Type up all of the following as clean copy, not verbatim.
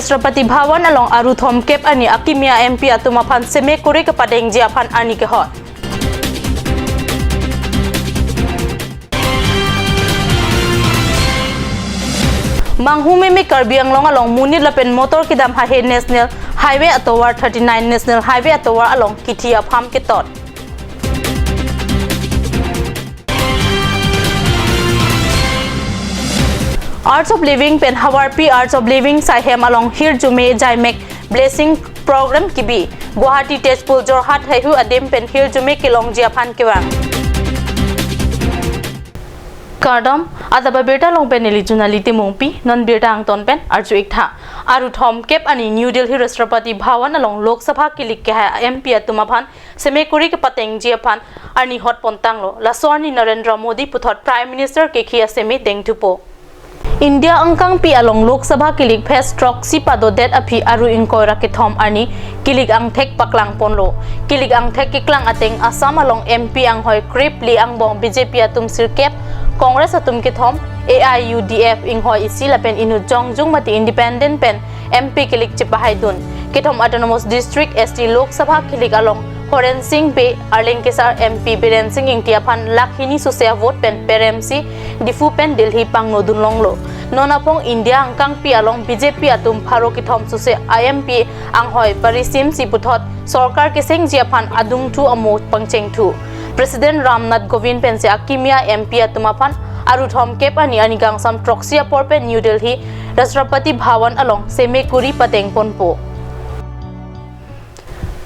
Rashtrapati Bhavan along aru thom kep ani akimia MP atuma phan seme kore ka padeng jia phan ani ke hot Manghume me Karbi Anglong along Munit Lapen motor kidam ha National Highway atowar 39 National Highway atowar along Kitia Pham Ketot Arts of Living Pen Hawarpi Arts of Living Saihem along Hir Jume Jaimek Blessing Program Kibi Guwahati Tezpur Jorhat Haihu Adem Pen Hir Jume Kilong Jiaphan Kiwang Kardam ataba beta long pen eligibility mongpi non beta ang ton pen arju ikha aru thom kep ani New Delhi Rashtrapati Bhawan along Lok Sabha kilik ke ha MP atuma phan seme kuri ke pateng jia phan ani hot pontang lo laswani Narendra Modi puthot Prime Minister ke khia seme deng thupo India angkang pi along Lok Sabha kilik phase proxy pado det aphi aru inkoira ke thom ani kilik ang thek paklang ponlo kilik ang thek kiklang ateng Assam along MP ang hoi krip li ang bong BJP atum sirkep Congress atum ke thom AIUDF inghoi isi lapen inu jongjung mati independent pen MP kilik chipahai dun ke thom autonomous district ST Lok Sabha kilik along Horen Singh Be Arleng Kesar MP Biren Singh Ingtia phan lakhini sosia vote pen PRMC difu pen Delhi pang nodun longlo nonapong India angkang pi along BJP atum pharo ki thom sose IMP anghoi parisim si puthot sarkar ke seng jia phan adung thu amo pangcheng thu President Ramnath Kovind pense akimia MP atuma phan aru thom kep ani anigang sam proxy porpe New Delhi Rashtrapati Bhawan along semekuri pateng ponpo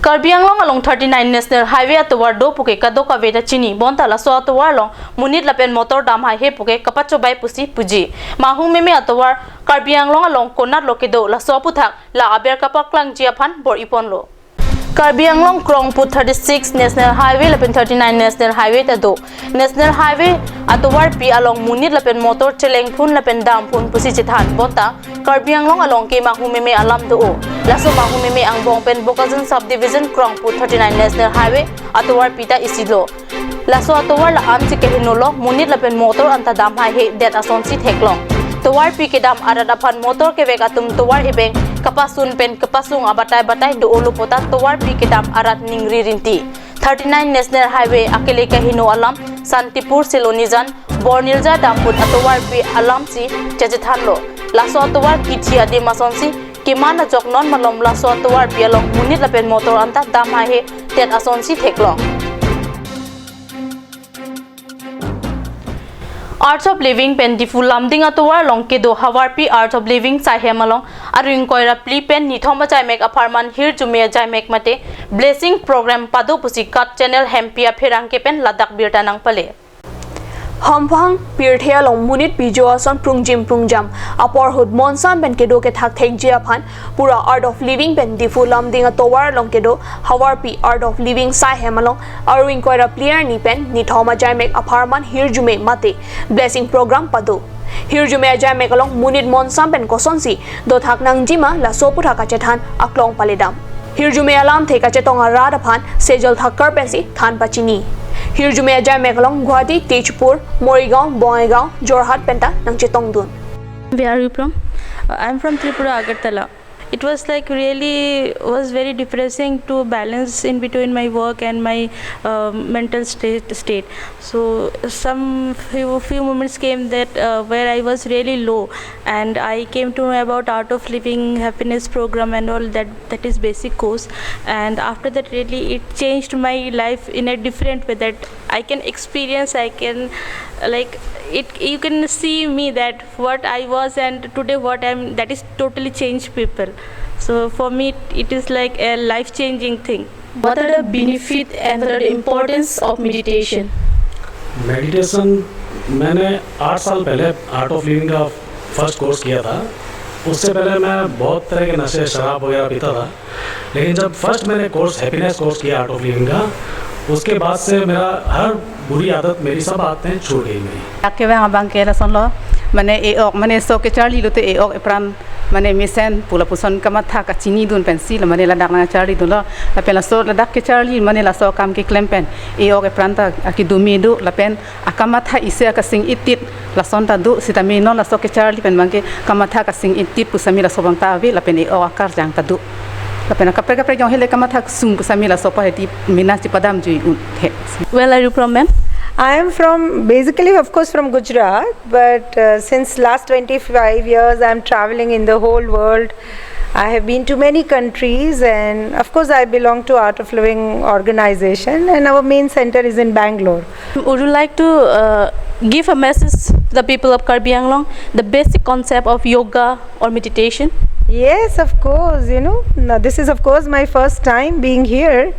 Karbi Anglong along 39 National Highway atowar do puke kadoka veta chini bonta la so atowar long Munit Lapen motor dam hai he puke kapacho bai pusi puji mahung meme atowar Karbi Anglong along konat lokedo la so puthak la aber kapaklang jia phan bor ipon lo Karbi Anglong Krongput 36 National Highway Lapen 39 National Highway tado National Highway atowar pi along Munit Lapen motor chelengphun Lapen dam phun pusi chithan bonta Karbi Anglong along ke mahumeme alam do laso mahumeme ang bongpen Bokazan subdivision Krongput 39 National Highway atowar pita isilo laso atowar la am si kehinolo Munit Lapen motor anta dam hai he det ason si theklong towar pi ke dam arada phan motor ke vek atum towar ebeng kapasun pen kapasung abatai batai do olu pota towar pi ke dam arat ningri rinti 39 National Highway akele kahino alam Santipur Silonijan Bornilja damput atowar pi alam si chajithanlo laso atowar kitia de masonsi kimana joknon malom laso atowar pi along Munit Lapen motor anta dam hai he tet asonsi theklong Arts of Living pen difu lamding atowar long ke do hawarpi Arts of Living sahem along aring koira pli pen nithoma jaimek aparman hir jumia jaimek mate blessing program pado pusi kat channel hempia pherang ke pen ladak birta nang pale Hamphang Pirthia long Munit Pijoa son Prungjam Apor Hud Monsan Ben Kedo ke thak thek jia phan pura Art of Living Ben difu lamding atowar long kedo hawarpi Art of Living sai hemalong arwing koira player ni pen nithoma jaimek aparman hirjume mate blessing program pado hirjume jaimek along Munit Monsan Ben kosonsi do thak nang jima la sopu thaka chethan aklong paledam hirjume alam theka chetong arada phan sejol thakkar pensi than pachini Hirjume ajay mekalong Guwahati, Tezpur, Morigaon, Bongaigaon, Jorhat Penta nang chitong dun. Where are you from? I'm from Tripura, Agartala. It was like really was very depressing to balance in between my work and my mental state. So some few moments came that where I was really low, and I came to know about Art of Living Happiness program and all that is basic course, and after that really it changed my life in a different way that I can experience. I can like it, you can see me that what I was and today what I'm, that is totally changed people. So for me it is like a life-changing thing. What are the benefit and the importance of meditation? Meditation मैंने 8 साल पहले art of living का first course किया था। उससे पहले मैं बहुत तरह के नशे शराब वगैरह पीता था, लेकिन जब फर्स्ट मैंने कोर्स हैप्पीनेस कोर्स किया आर्ट ऑफ लिविंग का, उसके बाद से मेरा हर बुरी आदत मेरी सब आदतें छूट गई मेरी। आके वहाँ बांग के रसन लो मैंने सो के चार्ली लोते एप्रान mane misen pula puson kamatha ka chini dun pen si la mane la dak na charli dun la pen la so la dak ke charli mane la so kam ke klempen e o ke pranta aki dumi du la pen akamatha ise ka sing itit la sonta du sitami no la so ke charli pen mangke kamatha ka sing itit pusami la so bang ta vi la pen e o akar jang ta du la pen ka pre jong hele kamatha sung pusami la so pa heti minas ti padam jui un the. Where are you from, ma'am? I am from, basically of course from Gujarat, but since last 25 years I am traveling in the whole world. I have been to many countries, and of course I belong to Art of Living organization, and our main center is in Bangalore. Would you like to give a message to the people of Karbi Anglong, the basic concept of yoga or meditation? Yes, of course, now this is of course my first time being here,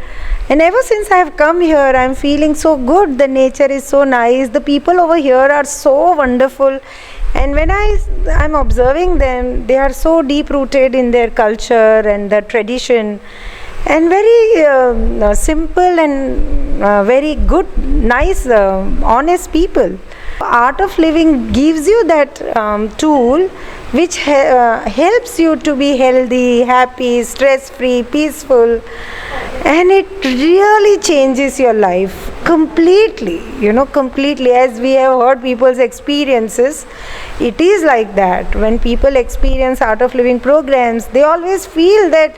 and ever since I have come here I am feeling so good. The nature is so nice, the people over here are so wonderful, and when I'm observing them, they are so deep rooted in their culture and their tradition, and very simple and very good, nice, honest people. Art of Living gives you that tool which helps you to be healthy, happy, stress-free, peaceful, and it really changes your life completely, completely. As we have heard people's experiences, it is like that. When people experience Art of Living programs, they always feel that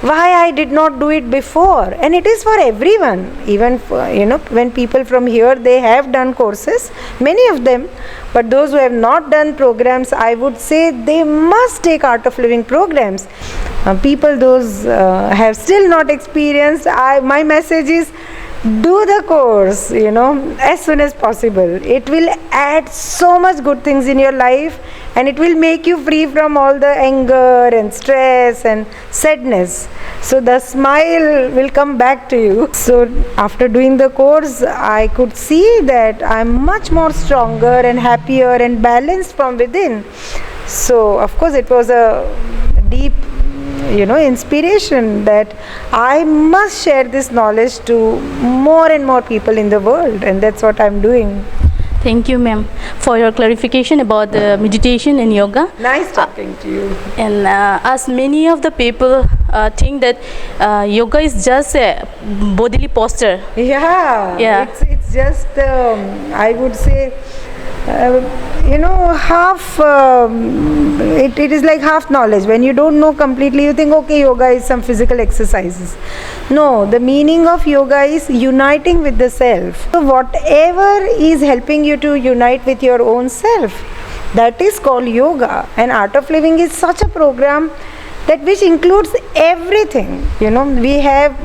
why I did not do it before, and it is for everyone. Even for, when people from here, they have done courses, many of them, but those who have not done programs, I would say they must take Art of Living programs. People those have still not experienced, my message is do the course, as soon as possible. It will add so much good things in your life, and it will make you free from all the anger and stress and sadness. So the smile will come back to you. So after doing the course, I could see that I'm much more stronger and happier and balanced from within. So of course it was a deep inspiration that I must share this knowledge to more and more people in the world, and that's what I'm doing. Thank you, ma'am, for your clarification about the meditation and yoga. Nice talking to you. And as many of the people think that yoga is just a bodily posture. Yeah. It's just I would say half it is like half knowledge. When you don't know completely, you think okay, yoga is some physical exercises. No, the meaning of yoga is uniting with the self. So whatever is helping you to unite with your own self, that is called yoga. And Art of Living is such a program that which includes everything. We have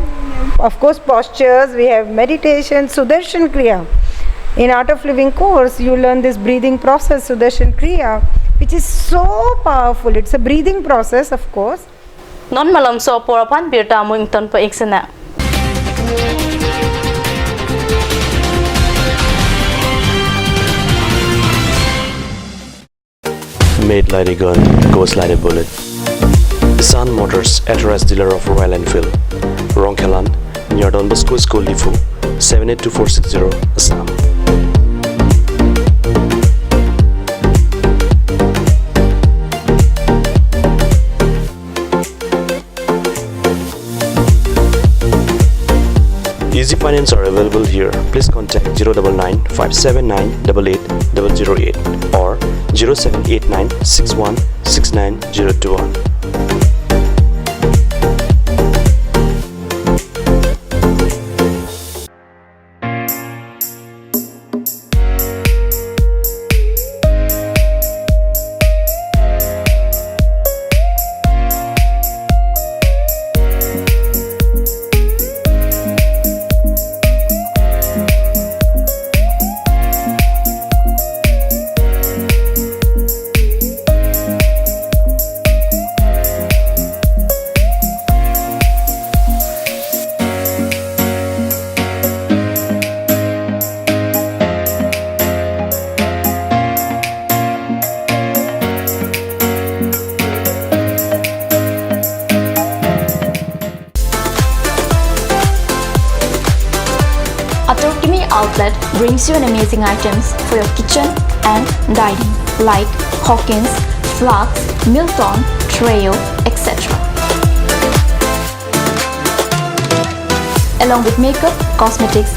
of course postures, we have meditation, Sudarshan Kriya. In Art of Living course, you learn this breathing process, Sudarshan Kriya, which is so powerful. It's a breathing process, of course. Non malam so porapan birta mo ington pa iksana. Made like a gun, goes like a bullet. Sun Motors, authorized dealer of Royal Enfield, Rongkhelan, near Don Bosco School, Lifu, 782460, Assam. Easy finance are available here. Please contact 099 579 88008 or 0789 61 69021. Autochemy outlet brings you an amazing items for your kitchen and dining like Hawkins, Lux, Milton, Treo, etc. Along with makeup, cosmetics,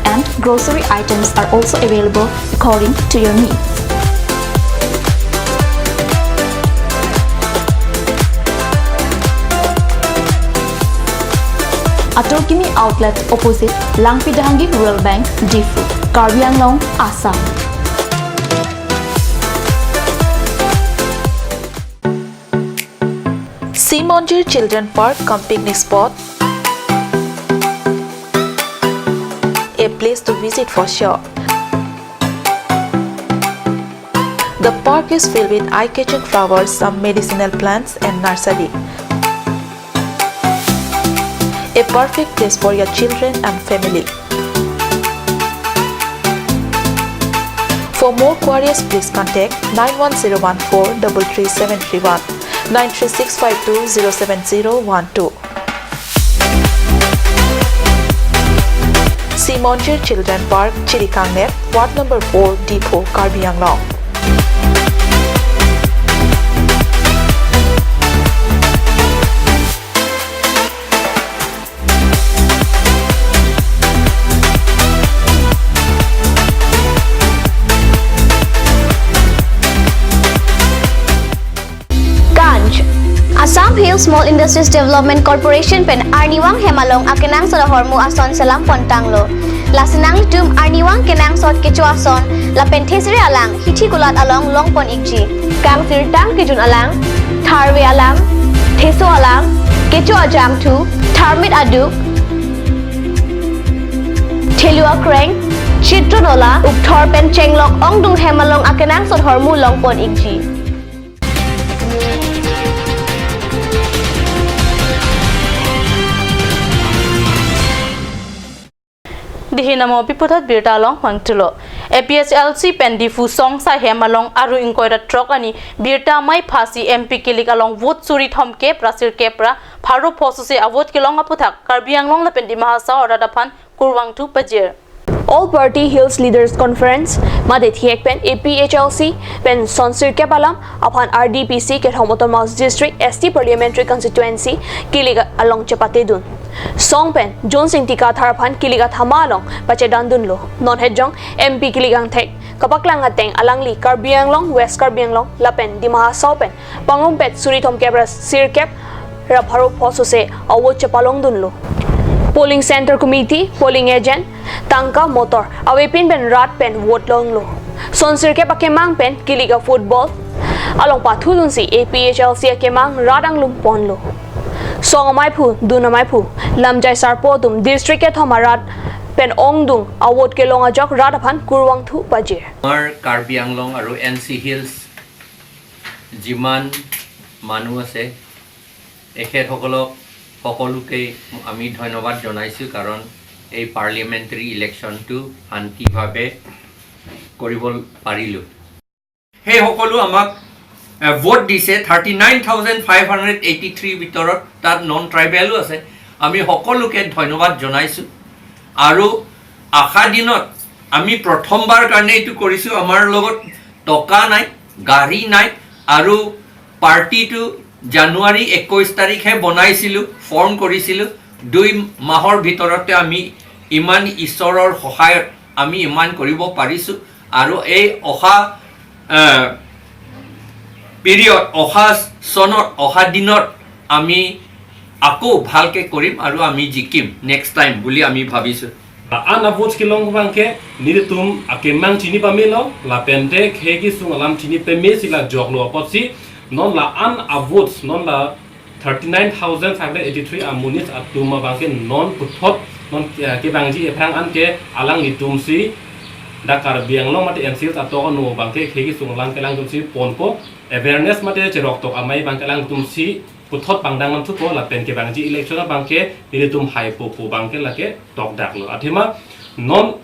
and grocery items are also available according to your needs. Atorkimi outlet opposite Langpidangi Rural Bank, Difu, Karbi Anglong, Assam. Simonjir Children Park cum picnic spot. A place to visit for sure. The park is filled with eye-catching flowers, some medicinal plants and nursery. A perfect place for your children and family. For more queries, please contact 91014 33731 93652 07012. Simonjir Children Park, Chirikangnet, Ward number 4, Depot, Karbi Anglong. Assam Hill Small Industries Development Corporation pen Arniwang Hemalong akenang sa hormu ason selam pontanglo. Lasinang litum Arniwang kenang sot kecu ason la penthesri alang hithi kulat along longpon ikji. Kang sirtang kejun alang, tharwe alang, theso alang, kecu ajam tu, tharmit aduk, thelua kreng, chitronola ukthor pen chenglok ongdung Hemalong akenang sot hormu longpon ikji. Dihinamo piputat birtalong mangtulo. APHLC pendifu song sa hemalong aru inkoira truck ani birta mai phasi MP kilik along vote suri thom ke prasir kepra pharo phosuse avot kilong aputhak Karbi Anglong la pendi mahasa oradaphan kurwang tu pajir. All Party Hills Leaders Conference Madit Hiek pen APHLC pen Sonsir Kepalam upon RDPC ke Homoton Mouse District ST Parliamentary Constituency Kiliga along Chapate dun. Song pen John Singh Tika Tharpan Kiliga Thamalong Pache Dandun lo non hedjong MP Kiligang Thek Kapaklang Ateng Alangli Karbi Anglong West Karbi Anglong Lapen Dimaha Saupen Panglongpet Suritom Kebra Sir Kep Rapharo Phosose Awot Chapalong dun lo. Polling Center Committee, Polling Agent, Tangka Motor, Awepin pen Rat pen Vote Long Lo. Sonsir ke pakemang pen Kiliga Football, Along Pathulun si APHLC kemang Radang Lumpon Lo. Song Mai Phu, Duna Mai Phu, Lamjai Sarpotum, District ke Thomarat, pen Ongdung, Awot ke Longajok Radapan Kurwang Thu Pajir. Our Karbi Anglong aru NC Hills, Jiman Manu ase, ekhet hokolok সকলোকে আমি ধন্যবাদ জনাইছো কাৰণ এই parliamentary ইলেকশ্যনটো শান্তিভাৱে কৰিব পাৰিলো হে সকলো আমাক ভোট দিছে 39583 ভিতৰত তাত নন ট্ৰাইবেলো আছে আমি সকলোকে ধন্যবাদ জনাইছো আৰু আশা দিনত আমি প্ৰথমবাৰ কাৰণে এইটো কৰিছো আমাৰ লগত টকা নাই গাড়ী নাই আৰু পাৰ্টিটো জানুৱাৰী 21 তাৰিখে বনাইছিলো ফৰ্ম কৰিছিলো 2 মাহৰ ভিতৰতে আমি ইমান ঈশ্বৰৰ সহায়ত আমি ইমান কৰিব পাৰিছো আৰু এই অহা পিৰিয়ড অহা সনত অহা দিনত আমি আকৌ ভালকে কৰিম আৰু আমি জিকিম নেক্সট টাইম বুলি আমি ভাবিছো Ana votes kilong bangke nitum akemang chini pamelo la pente khegi sungalam chini peme sila joglo apotsi non la an votes non la 39583 amunis atuma bangke non puthot non ke bangji ephang an ke alang nitum si dakar bianglong mate ensil ato no bangke khegi sungalam kelang tumsi ponko awareness mate cherok tok amai bangkelang tumsi puthot pangdangan tu ko la pen ke bangji election bangke nitum hai po bangke lake tok daklo athima non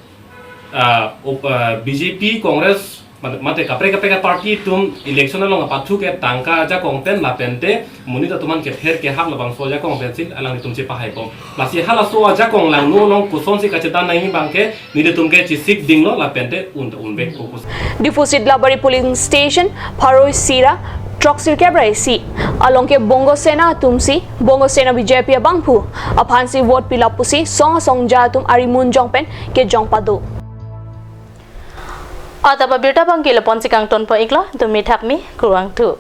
BJP Congress mate kapre kapre ka party tum election along pathu ke tangka ja kongten la pente muni ta tuman ke pher ke hak labang so ja kong pensil alang tum che pahai pom lasi hala so ja kong lang no long kuson si ka cheta nahi bangke ni de tum ke chisik ding lo la pente unbe ko Difusit Labari Polling Station, Paroi Sira, Troxir Cabra Si, along ke Bongo Sena Tumsi, Bongo Sena Vijayapia Bangpu, Aphansi Vote Pilapusi, Song Jatum Arimun Jongpen, ke Jongpado. Ataba beta bang kila ponsi kang ton po iklo, tu mithak mi kurang tu.